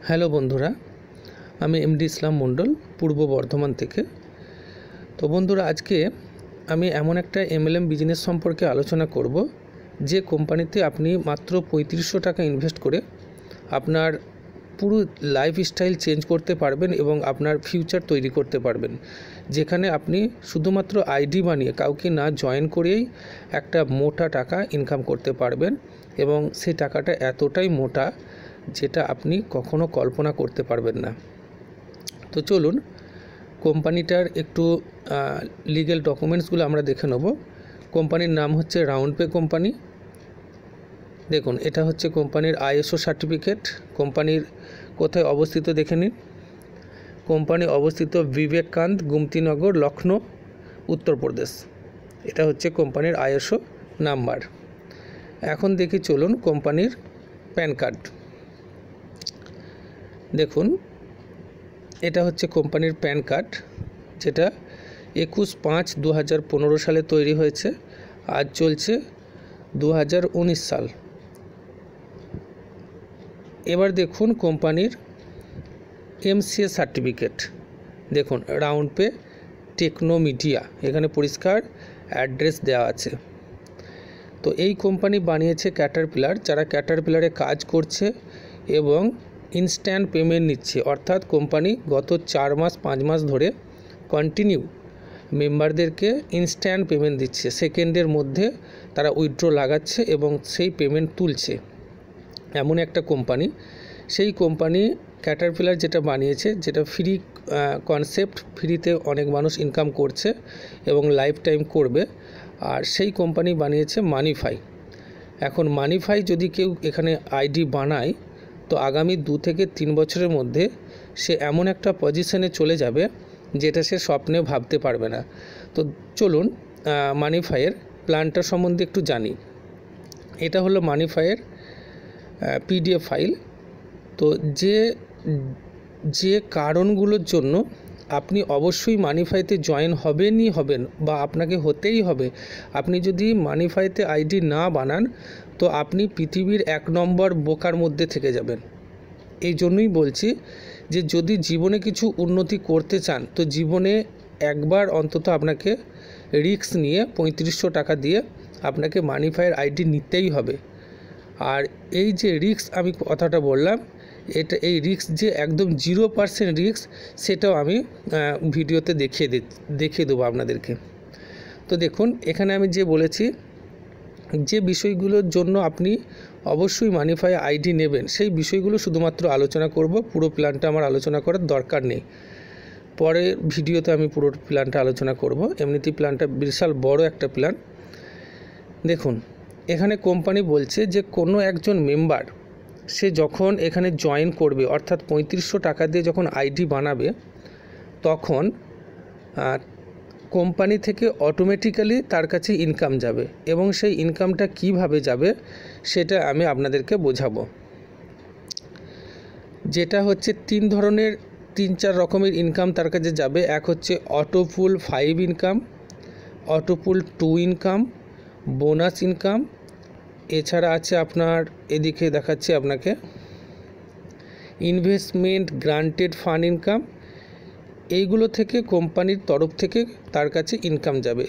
Hello বন্ধুরা, আমি MD ইসলাম মণ্ডল পূর্ব বর্ধমান থেকে। তো বন্ধুরা, আজকে আমি এমন একটা এমএলএম বিজনেস সম্পর্কে আলোচনা করব যে কোম্পানিতে আপনি মাত্র 3500 টাকা ইনভেস্ট করে আপনার পুরো লাইফস্টাইল চেঞ্জ করতে পারবেন এবং আপনার ফিউচার তৈরি করতে পারবেন, যেখানে আপনি শুধুমাত্র আইডি বানিয়ে কাউকে না জয়েন করেই একটা মোটা টাকা ইনকাম করতে পারবেন এবং সেই টাকাটা এতটাই মোটা যেটা আপনি কখনো কল্পনা করতে পারবেন না। তো চলুন কোম্পানিটার একটু লিগ্যাল ডকুমেন্টসগুলো আমরা দেখে নেব। কোম্পানির নাম হচ্ছে রাউন্ডপে কোম্পানি। দেখুন, এটা হচ্ছে কোম্পানির আইএসও সার্টিফিকেট। কোম্পানির কোথায় অবস্থিত দেখে নিন। কোম্পানি অবস্থিত বিবেকানন্দ গুমতিনগর, লখনৌ, উত্তরপ্রদেশ। এটা হচ্ছে কোম্পানির আইএসও নাম্বার। এখন দেখি চলুন কোম্পানির প্যান কার্ড। দেখুন, এটা হচ্ছে কোম্পানির প্যান কার্ড, যেটা 21/5/2015 সালে তৈরি হয়েছে। আজ চলছে 2019 সাল। এবার দেখুন কোম্পানির এমসিএ সার্টিফিকেট। দেখুন, রাউন্ডপে টেকনোমিডিয়া, এখানে পরিষ্কার অ্যাড্রেস দেওয়া আছে। তো এই কোম্পানি বানিয়েছে ক্যাটারপিলার, যারা ক্যাটারপিলারে কাজ করছে এবং ইনস্ট্যান্ট পেমেন্ট নিচ্ছে। অর্থাৎ কোম্পানি গত 4-5 মাস ধরে কন্টিনিউ মেম্বারদেরকে ইনস্ট্যান্ট পেমেন্ট দিচ্ছে। সেকেন্ডের মধ্যে তারা উইথড্র লাগাচ্ছে এবং সেই পেমেন্ট তুলছে, এমন একটা কোম্পানি। সেই কোম্পানি ক্যাটারপিলার যেটা বানিয়েছে, যেটা ফ্রি কনসেপ্ট, ফ্রিতে অনেক মানুষ ইনকাম করছে এবং লাইফ টাইম করবে। আর সেই কোম্পানি বানিয়েছে মানিফাই। এখন মানিফাই যদি কেউ এখানে আইডি বানায়, তো আগামী 2 থেকে 3 বছরের মধ্যে সে এমন একটা পজিশনে চলে যাবে যেটা সে স্বপ্নে ভাবতে পারবে না। তো চলুন মানিফাইয়ের প্ল্যানটা সম্বন্ধে একটু জানি। এটা হলো মানিফাইয়ের পিডিএফ ফাইল। তো যে কারণগুলোর জন্য আপনি অবশ্যই মানিফাইতে জয়েন হবেন বা আপনাকে হতেই হবে। আপনি যদি মানিফাইতে আইডি না বানান, তো আপনি পৃথিবীর 1 নম্বর বোকার মধ্যে থেকে যাবেন। এই জন্যই বলছি যে যদি জীবনে কিছু উন্নতি করতে চান, তো জীবনে একবার অন্তত আপনাকে রিস্ক নিয়ে 3500 টাকা দিয়ে আপনাকে মানিফাইয়ের আইডি নিতেই হবে। আর এই যে রিস্ক আমি কথাটা বললাম, এই রিস্ক যে একদম 0% রিস্ক, সেটাও আমি ভিডিওতে দেখিয়ে দেবো আপনাদেরকে। তো দেখুন, এখানে আমি যে বলেছি যে বিষয়গুলোর জন্য আপনি অবশ্যই মানিফাই আইডি নেবেন, সেই বিষয়গুলো শুধুমাত্র আলোচনা করব। পুরো প্ল্যানটা আমার আলোচনা করার দরকার নেই। পরের ভিডিওতে আমি পুরো প্ল্যানটা আলোচনা করব। এমনিতেই প্ল্যানটা বিশাল বড় একটা প্ল্যান। দেখুন, এখানে কোম্পানি বলছে যে কোনো একজন মেম্বার সে যখন এখানে জয়েন করবে, অর্থাৎ 3500 টাকা দিয়ে যখন আইডি বানাবে, তখন কোম্পানি থেকে অটোমেটিক্যালি তার কাছে ইনকাম যাবে এবং সেই ইনকামটা কিভাবে যাবে সেটা আমি আপনাদেরকে বোঝাবো। যেটা হচ্ছে 3-4 রকমের ইনকাম তার কাছে যাবে। এক হচ্ছে অটোপুল 5 ইনকাম, অটোপুল 2 ইনকাম, বোনাস ইনকাম। এছাড়া আছে আপনার, এদিকে দেখাচ্ছি আপনাকে, ইনভেস্টমেন্ট গ্রান্টেড ফান্ড ইনকাম। এইগুলো থেকে কোম্পানির তরফ থেকে তার কাছে ইনকাম যাবে।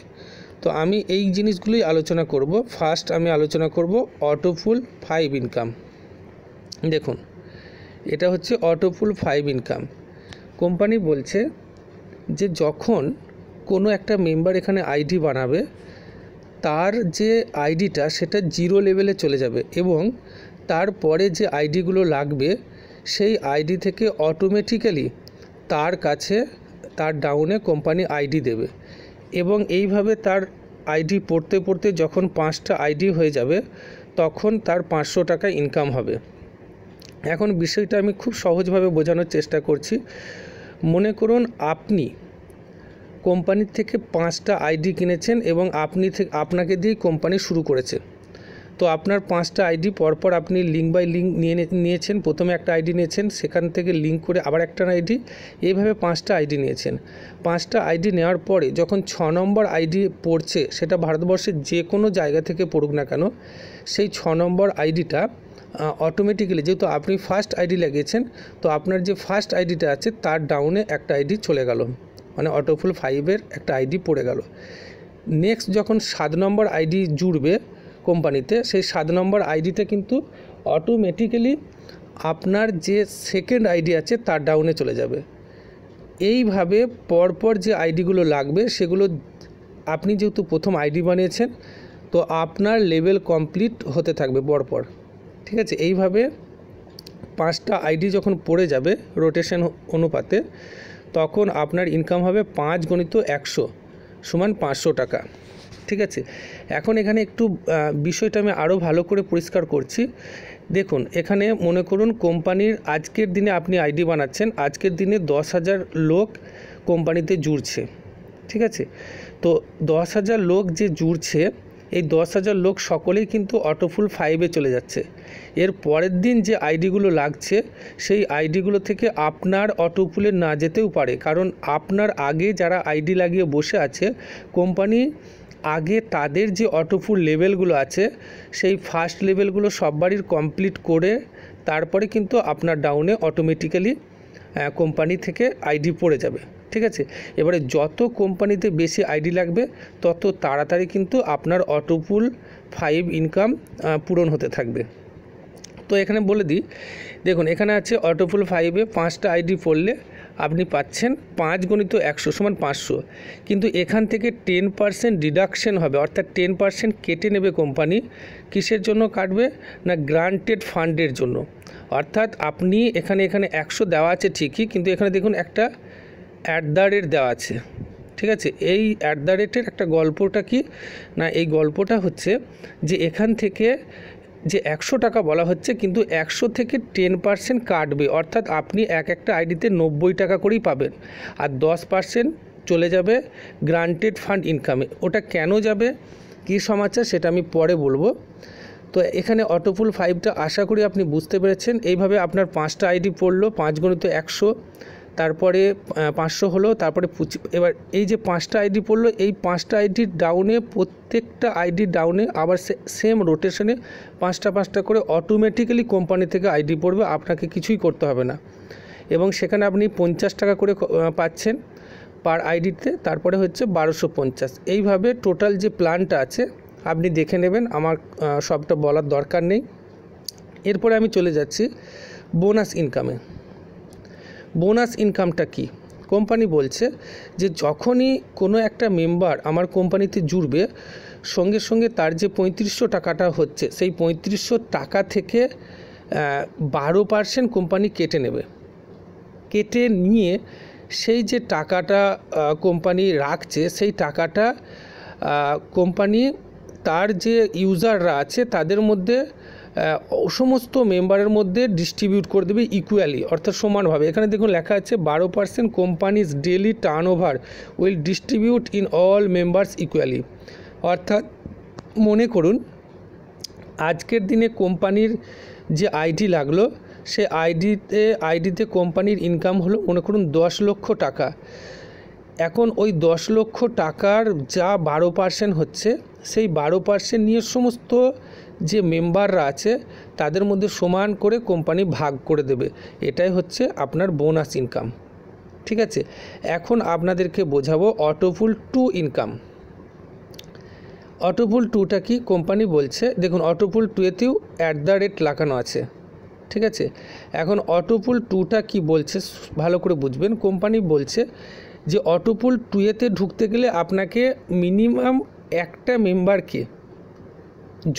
তো আমি এই জিনিসগুলোই আলোচনা করব। ফার্স্ট আমি আলোচনা করব অটোপুল 5 ইনকাম। দেখুন, এটা হচ্ছে অটোপুল 5 ইনকাম। কোম্পানি বলছে যে যখন কোনো একটা মেম্বার এখানে আইডি বানাবে, তার যে আইডিটা সেটা 0 লেভেলে চলে যাবে এবং তারপরে যে আইডিগুলো লাগবে সেই আইডি থেকে অটোমেটিক্যালি তার কাছে তার ডাউনে কোম্পানি আইডি দেবে এবং এইভাবে তার আইডি পড়তে যখন 5টা আইডি হয়ে যাবে, তখন তার 500 টাকা ইনকাম হবে। এখন বিষয়টা আমি খুব সহজভাবে বোঝানোর চেষ্টা করছি। মনে করুন আপনি কোম্পানির থেকে 5টা আইডি কিনেছেন এবং আপনাকে দিয়েই কোম্পানি শুরু করেছে। তো আপনার 5টা আইডি পরপর আপনি লিঙ্ক বাই লিঙ্ক নিয়েছেন। প্রথমে একটা আইডি নিয়েছেন, সেখান থেকে লিঙ্ক করে আবার একটা আইডি, এইভাবে 5টা আইডি নিয়েছেন। 5টা আইডি নেওয়ার পরে যখন 6 নম্বর আইডি পড়ছে, সেটা ভারতবর্ষের যে কোনো জায়গা থেকে পড়ুক না কেন, সেই 6 নম্বর আইডিটা অটোমেটিক্যালি, যেহেতু আপনি ফার্স্ট আইডি লাগিয়েছেন, তো আপনার যে ফার্স্ট আইডিটা আছে তার ডাউনে একটা আইডি চলে গেল, মানে অটোফুল 5-এর একটা আইডি পড়ে গেল। নেক্সট যখন 7 নম্বর আইডি জুড়বে কোম্পানিতে, সেই 7 নম্বর আইডিটা কিন্তু অটোমেটিক্যালি আপনার যে সেকেন্ড আইডি আছে তার ডাউনে চলে যাবে। এইভাবে পরপর যে আইডিগুলো লাগবে সেগুলো, আপনি যেহেতু প্রথম আইডি বানিয়েছেন, তো আপনার লেভেল কমপ্লিট হতে থাকবে পরপর, ঠিক আছে। এইভাবে 5টা আইডি যখন পড়ে যাবে রোটেশন অনুপাতে, তখন আপনার ইনকাম হবে 5 × 100 = 500 টাকা, ঠিক আছে। এখন এখানে একটু বিষয়টা আমি আরও ভালো করে পরিষ্কার করছি। দেখুন, এখানে মনে করুন কোম্পানির আজকের দিনে আপনি আইডি বানাচ্ছেন, আজকের দিনে 10,000 লোক কোম্পানিতে জুড়ছে, ঠিক আছে। তো 10,000 লোক যে জুড়ছে, এই 10,000 লোক সকলেই কিন্তু অটোফুল 5-এ চলে যাচ্ছে। এর পরের দিন যে আইডিগুলো লাগছে, সেই আইডিগুলো থেকে আপনার অটোফুলে না যেতেও পারে, কারণ আপনার আগে যারা আইডি লাগিয়ে বসে আছে, কোম্পানি আগে তাদের যে অটোফুল লেভেলগুলো আছে, সেই ফার্স্ট লেভেলগুলো সববারই কমপ্লিট করে তারপরে কিন্তু আপনার ডাউনে অটোমেটিক্যালি কোম্পানি থেকে আইডি পড়ে যাবে, ঠিক আছে। এবারে যত কোম্পানিতে বেশি আইডি লাগবে, তত তাড়াতাড়ি কিন্তু আপনার অটোফুল 5 ইনকাম পূরণ হতে থাকবে। তো এখানে বলে দিই, দেখুন এখানে আছে অটোফুল 5-এ 5টা আইডি পড়লে আপনি পাচ্ছেন 5 × 100 = 500, কিন্তু এখান থেকে 10% ডিডাকশন হবে, অর্থাৎ 10% কেটে নেবে কোম্পানি। কিসের জন্য কাটবে না, গ্রান্টেড ফান্ডের জন্য। অর্থাৎ আপনি এখানে 100 দেওয়া আছে ঠিকই, কিন্তু এখানে দেখুন একটা @ দেওয়া আছে, ঠিক আছে। এই @ একটা গল্পটা কি না, এই গল্পটা হচ্ছে যে এখান থেকে যে 100 টাকা বলা হচ্ছে, কিন্তু 100 থেকে 10% কাটবে, অর্থাৎ আপনি একটা আইডিতে 90 টাকা করেই পাবেন, আর 10% চলে যাবে গ্রান্টেড ফান্ড ইনকামে। ওটা কেন যাবে, কী সমাচার, সেটা আমি পরে বলবো। তো এখানে অটোফুল 5টা আশা করি আপনি বুঝতে পেরেছেন। এইভাবে আপনার 5টা আইডি পড়লো, 5 × 100, তারপরে 500 হলো, তারপরে এবার এই যে 5টা আইডি পড়লো, এই 5টা আইডির ডাউনে, প্রত্যেকটা আইডির ডাউনে আবার সেম রোটেশনে 5টা করে অটোমেটিক্যালি কোম্পানি থেকে আইডি পড়বে, আপনাকে কিছুই করতে হবে না। এবং সেখানে আপনি 50 টাকা করে পাচ্ছেন পার আইডিতে, তারপরে হচ্ছে 1250। এইভাবে টোটাল যে প্ল্যানটা আছে আপনি দেখে নেবেন, আমার সবটা বলার দরকার নেই। এরপরে আমি চলে যাচ্ছি বোনাস ইনকামে। বোনাস ইনকামটা কি, কোম্পানি বলছে যে যখনই কোনো একটা মেম্বার আমার কোম্পানিতে জুড়বে, সঙ্গে সঙ্গে তার যে 3500 টাকাটা হচ্ছে, সেই 3500 টাকা থেকে 12% কোম্পানি কেটে নেবে। কেটে নিয়ে সেই যে টাকাটা কোম্পানি রাখছে, সেই টাকাটা কোম্পানি তার যে ইউজাররা আছে তাদের মধ্যে সমস্ত মেম্বারের মধ্যে ডিস্ট্রিবিউট করে দেবে ইকুয়ালি, অর্থাৎ সমানভাবে। এখানে দেখুন লেখা আছে 12% companies daily turnover will distribute in all members equally. অর্থাৎ মনে করুন আজকের দিনে কোম্পানির যে আইডি লাগলো, সে আইডিতে কোম্পানির ইনকাম হলো মনে করুন 10 লক্ষ টাকা। এখন ওই 10 লক্ষ টাকার যা 12% হচ্ছে, সেই 12% নিয়ে সমস্ত যে মেম্বাররা আছে তাদের মধ্যে সমান করে কোম্পানি ভাগ করে দেবে। এটাই হচ্ছে আপনার বোনাস ইনকাম, ঠিক আছে। এখন আপনাদেরকে বোঝাবো অটোফুল 2 ইনকাম। অটোফুল 2টা কি, কোম্পানি বলছে দেখুন অটোফুল 2-এতেও @ লাগানো আছে, ঠিক আছে। এখন অটোফুল 2টা কি বলছে ভালো করে বুঝবেন। কোম্পানি বলছে যে অটোফুল 2-এতে ঢুকতে গেলে আপনাকে মিনিমাম একটা মেম্বারকে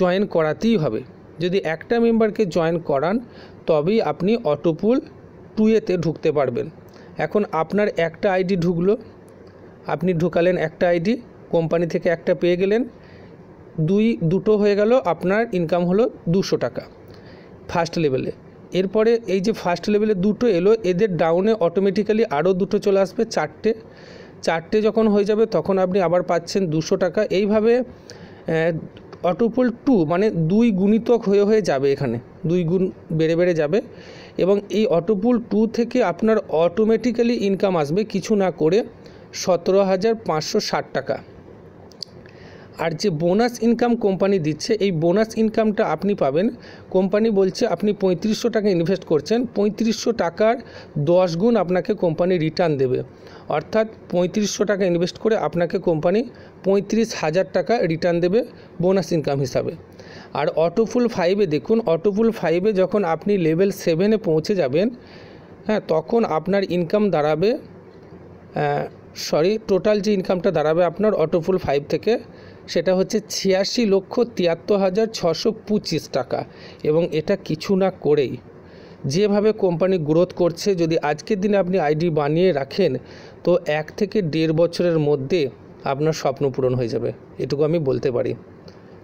জয়েন করাতেই হবে। যদি একটা মেম্বারকে জয়েন করান তবেই আপনি অটোফুল 2-এতে ঢুকতে পারবেন। এখন আপনার একটা আইডি ঢুকলো, আপনি ঢুকালেন একটা আইডি, কোম্পানি থেকে একটা পেয়ে গেলেন, দুটো হয়ে গেল, আপনার ইনকাম হলো 200 টাকা ফার্স্ট লেভেলে। এরপরে এই যে ফার্স্ট লেভেলে দুটো এলো, এদের ডাউনে অটোমেটিক্যালি আরও দুটো চলে আসবে, চারটে যখন হয়ে যাবে তখন আপনি আবার পাচ্ছেন 200 টাকা। এইভাবে অটোফুল 2 মানে 2 গুণিতক হয়ে যাবে, এখানে 2 গুণ বেড়ে যাবে। এবং এই অটোফুল 2 থেকে আপনার অটোমেটিক্যালি ইনকাম আসবে কিছু না করে 17,560 টাকা। আর যে বোনাস ইনকাম কোম্পানি দিচ্ছে, এই বোনাস ইনকামটা আপনি পাবেন, কোম্পানি বলছে আপনি 3500 টাকা ইনভেস্ট করছেন, 3500 টাকার 10 গুণ আপনাকে কোম্পানি রিটার্ন দেবে। অর্থাৎ 3500 টাকা ইনভেস্ট করে আপনাকে কোম্পানি 35,000 টাকা রিটার্ন দেবে বোনাস ইনকাম হিসাবে। আর অটোফুল 5-এ দেখুন, অটোফুল 5-এ যখন আপনি লেভেল 7-এ পৌঁছে যাবেন, হ্যাঁ, তখন আপনার ইনকাম দাঁড়াবে, টোটাল যে ইনকামটা দাঁড়াবে আপনার অটোফুল 5 থেকে, সেটা হচ্ছে 86,73,625 টাকা। এবং এটা কিছু না করেই যেভাবে কোম্পানি গ্রোথ করছে, যদি আজকের দিনে আপনি আইডি বানিয়ে রাখেন তো 1 থেকে 1.5 বছরের মধ্যে আপনার স্বপ্ন পূরণ হয়ে যাবে, এটুকু আমি বলতে পারি।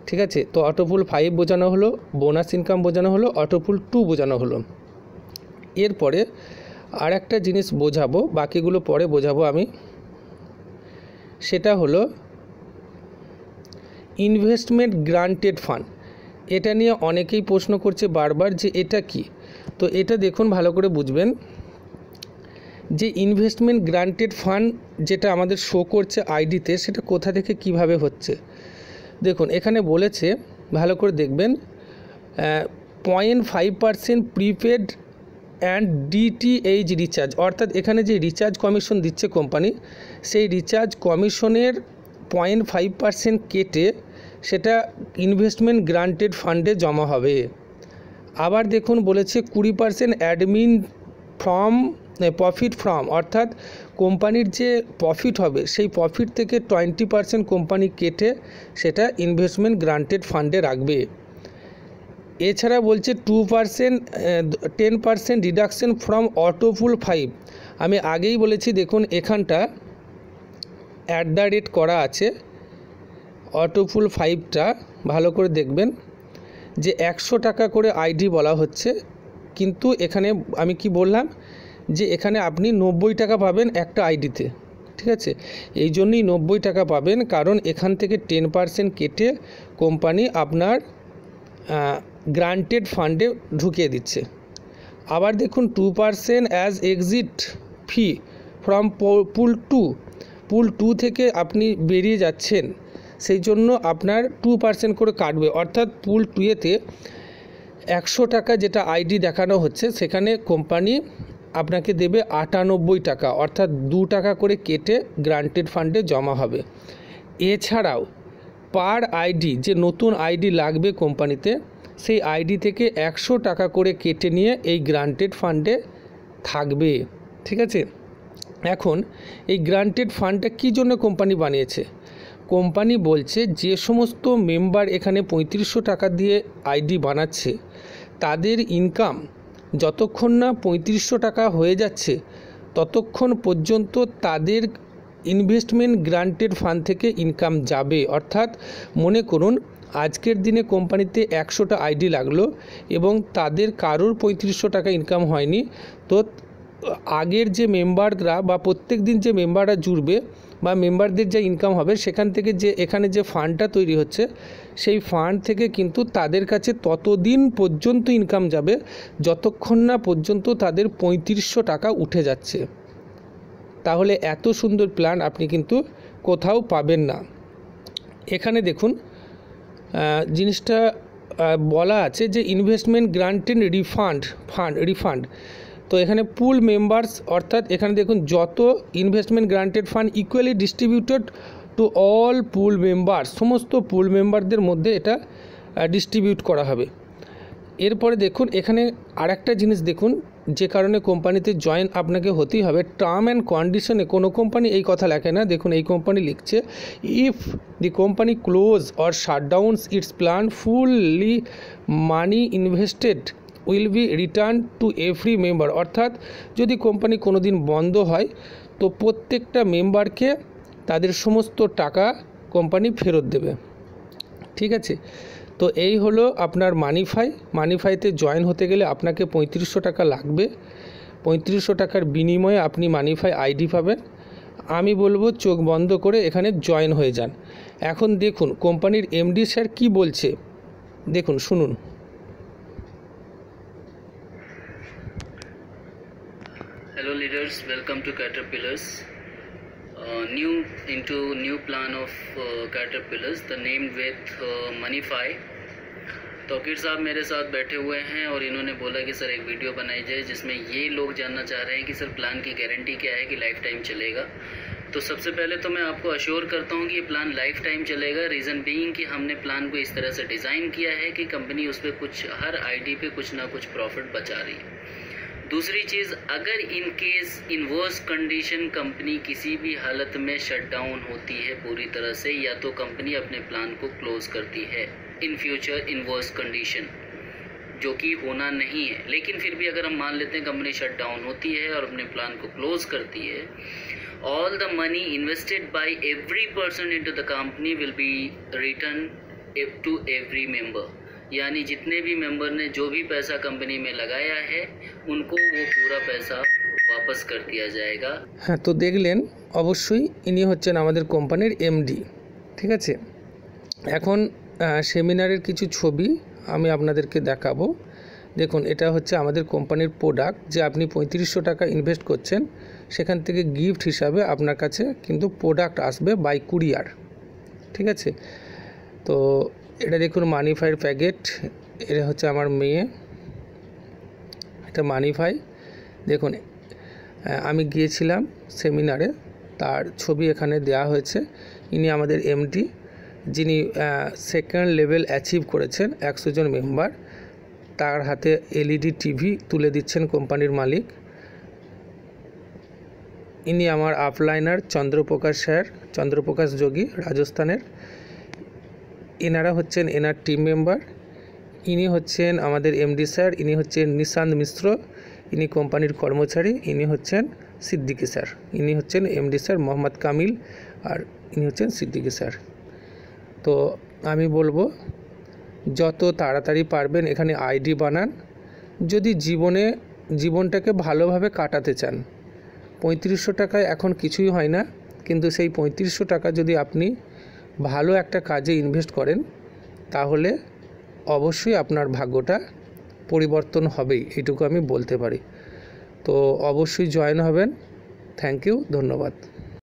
ঠিক আছে, তো অটোফুল 5 বোঝানো হলো, বোনাস ইনকাম বোঝানো হলো, অটোফুল 2 বোঝানো হলো। এরপরে আর একটা জিনিস বোঝাবো, বাকিগুলো পরে বোঝাবো আমি, সেটা হলো ইনভেস্টমেন্ট গ্রান্টেড ফান্ড। এটা নিয়ে অনেকেই প্রশ্ন করছে বারবার যে এটা কি। তো এটা দেখুন, ভালো করে বুঝবেন যে ইনভেস্টমেন্ট গ্রান্টেড ফান্ড যেটা আমাদের শো করছে আইডিতে, সেটা কোথা থেকে কিভাবে হচ্ছে। দেখুন এখানে বলেছে, ভালো করে দেখবেন, 0.5% প্রিপেড অ্যান্ড ডিটিএইচ রিচার্জ, অর্থাৎ এখানে যে রিচার্জ কমিশন দিচ্ছে কোম্পানি, সেই রিচার্জ কমিশনের 0.5% কেটে সেটা ইনভেস্টমেন্ট গ্রান্টেড ফান্ডে জমা হবে। আবার দেখুন বলেছে 20% অ্যাডমিন প্রফিট ফ্রম, অর্থাৎ কোম্পানির যে প্রফিট হবে সেই প্রফিট থেকে 20% কোম্পানি কেটে সেটা ইনভেস্টমেন্ট গ্রান্টেড ফান্ডে রাখবে। এছাড়া বলছে 10% ডিডাকশন ফ্রম অটোফুল 5। আমি আগেই বলেছি, দেখুন এখানটা @ করা আছে, অটোফুল 5টা ভালো করে দেখবেন যে 100 টাকা করে আইডি বলা হচ্ছে, কিন্তু এখানে আমি কি বললাম যে এখানে আপনি 90 টাকা পাবেন একটা আইডিতে। ঠিক আছে, এই জন্যই 90 টাকা পাবেন, কারণ এখান থেকে 10% কেটে কোম্পানি আপনার গ্রান্টেড ফান্ডে ঢুকিয়ে দিচ্ছে। আবার দেখুন 2% অ্যাজ এক্সিট ফি ফ্রম পুল 2 থেকে আপনি বেরিয়ে যাচ্ছেন, সেই জন্য আপনার 2% করে কাটবে। অর্থাৎ পুল 2-এতে 100 টাকা যেটা আইডি দেখানো হচ্ছে, সেখানে কোম্পানি আপনাকে দেবে 98 টাকা, অর্থাৎ 2 টাকা করে কেটে গ্রান্টেড ফান্ডে জমা হবে। এছাড়াও পার আইডি, যে নতুন আইডি লাগবে কোম্পানিতে, সেই আইডি থেকে 100 টাকা করে কেটে নিয়ে এই গ্রান্টেড ফান্ডে থাকবে। ঠিক আছে, এখন এই গ্রান্টেড ফান্ডটা কী জন্য কোম্পানি বানিয়েছে? কোম্পানি বলছে যে সমস্ত মেম্বার এখানে 3500 টাকা দিয়ে আইডি বানাচ্ছে, তাদের ইনকাম যতক্ষণ না 3500 টাকা হয়ে যাচ্ছে ততক্ষণ পর্যন্ত তাদের ইনভেস্টমেন্ট গ্রান্টেড ফান্ড থেকে ইনকাম যাবে। অর্থাৎ মনে করুন আজকের দিনে কোম্পানিতে 100টা আইডি লাগলো এবং তাদের কারোর 3500 টাকা ইনকাম হয়নি, তো আগের যে মেম্বাররা বা প্রত্যেক দিন যে মেম্বাররা জুড়বে বা মেম্বারদের যে ইনকাম হবে, সেখান থেকে যে এখানে যে ফান্ডটা তৈরি হচ্ছে, সেই ফান্ড থেকে কিন্তু তাদের কাছে ততদিন পর্যন্ত ইনকাম যাবে যতক্ষণ না পর্যন্ত তাদের 3500 টাকা উঠে যাচ্ছে। তাহলে এত সুন্দর প্ল্যান আপনি কিন্তু কোথাও পাবেন না। এখানে দেখুন জিনিসটা বলা আছে যে ইনভেস্টমেন্ট গ্রান্টেড রিফান্ড। তো এখানে পুল মেম্বার্স, অর্থাৎ এখানে দেখুন যত investment granted fund equally distributed to all pool members, সমস্ত পুল মেম্বারদের মধ্যে এটা ডিস্ট্রিবিউট করা হবে। এরপরে দেখুন এখানে আরেকটা জিনিস দেখুন, যে কারণে কোম্পানিতে জয়েন আপনাকে হতেই হবে। টার্ম অ্যান্ড কন্ডিশনে কোনো কোম্পানি এই কথা লেখে না, দেখুন এই কোম্পানি লিখছে if the company close or shutdowns its plan fully money invested will be return to every member. অর্থাৎ যদি কোম্পানি কোনো দিন বন্ধ হয় তো প্রত্যেকটা মেম্বারকে তাদের সমস্ত টাকা কোম্পানি ফেরত দেবে। ঠিক আছে, তো এই হলো আপনার মানিফাইতে জয়েন হতে গেলে আপনাকে 3500 টাকা লাগবে। 3500 টাকার বিনিময়ে আপনি মানিফাই আইডি পাবেন। আমি বলবো চোখ বন্ধ করে এখানে জয়েন হয়ে যান। এখন দেখুন কোম্পানির এমডি স্যার কি বলছে, দেখুন শুনুন। Hello leaders, welcome to Caterpillars. new plan of Caterpillars, the named with Moneyfy. Tauqeer साहब मेरे साथ बैठे हुए हैं और इन्होंने बोला कि सर एक वीडियो बनाई जाए जिसमें ये लोग जानना चाह रहे हैं कि सर प्लान की गारंटी क्या है कि लाइफ टाइम चलेगा। तो सबसे पहले तो मैं आपको अश्योर करता हूँ कि ये प्लान लाइफ टाइम चलेगा। रीज़न बीइंग कि हमने प्लान को इस तरह से डिज़ाइन किया है कि कंपनी उस पर कुछ हर आईडी पे कुछ ना कुछ प्रॉफिट बचा रही है। दूसरी चीज़, अगर in case in worse condition company किसी भी हालत में शट डाउन होती है पूरी तरह से, या तो कंपनी अपने प्लान को क्लोज़ करती है in future in worse condition, जो कि होना नहीं है। लेकिन फिर भी अगर हम मान लेते हैं कंपनी शट डाउन होती है और अपने प्लान को क्लोज़ करती है, all the money invested by every person into the company will be returned to every member। यानी जितने भी मेंबर ने जो भी पैसा कंपनी में लगाया है उनको वो पूरा पैसा वापस कर दिया जाएगा। हाँ, तो দেখলেন অবশ্যই ইনি হচ্ছেন আমাদের কোম্পানির এমডি। ঠিক আছে, এখন সেমিনারের কিছু ছবি আমি আপনাদেরকে দেখাবো। দেখুন, এটা হচ্ছে আমাদের কোম্পানির প্রোডাক্ট, যে আপনি 3500 টাকা ইনভেস্ট করছেন, সেখান থেকে গিফট হিসাবে আপনার কাছে কিন্তু প্রোডাক্ট আসবে বাই কুরিয়ার। ঠিক আছে, তো এটা দেখুন মানিফাইয়ের প্যাকেট। এটা হচ্ছে আমার মেয়ে, এটা মানিফাই। দেখুন, আমি গিয়েছিলাম সেমিনারে, তার ছবি এখানে দেওয়া হয়েছে। ইনি আমাদের এমডি, যিনি সেকেন্ড লেভেল অ্যাচিভ করেছেন 100 জন মেম্বার। তার হাতে এলইডি টিভি তুলে দিচ্ছেন কোম্পানির মালিক। ইনি আমার আপলাইনার চন্দ্রপ্রকাশ স্যার, চন্দ্রপ্রকাশ যোগী, রাজস্থানের। এনারা হচ্ছেন এনার টিম মেম্বার। ইনি হচ্ছেন আমাদের এমডি স্যার, ইনি হচ্ছেন নিশান্ত মিশ্র, ইনি কোম্পানির কর্মচারী। ইনি হচ্ছেন সিদ্দিকী স্যার, ইনি হচ্ছেন এমডি স্যার মোহাম্মদ কামিল, আর ইনি হচ্ছেন সিদ্দিকী স্যার। তো আমি বলবো যত তাড়াতাড়ি পারবেন এখানে আইডি বানান। যদি জীবনটাকে ভালোভাবে কাটাতে চান, 3500 টাকায় এখন কিছুই হয় না, কিন্তু সেই 3500 টাকা যদি আপনি ভালো একটা কাজে ইনভেস্ট করেন তাহলে অবশ্যই আপনার ভাগ্যটা পরিবর্তন হবেই, এইটুকু আমি বলতে পারি। তো অবশ্যই জয়েন হবেন। থ্যাংক ইউ, ধন্যবাদ।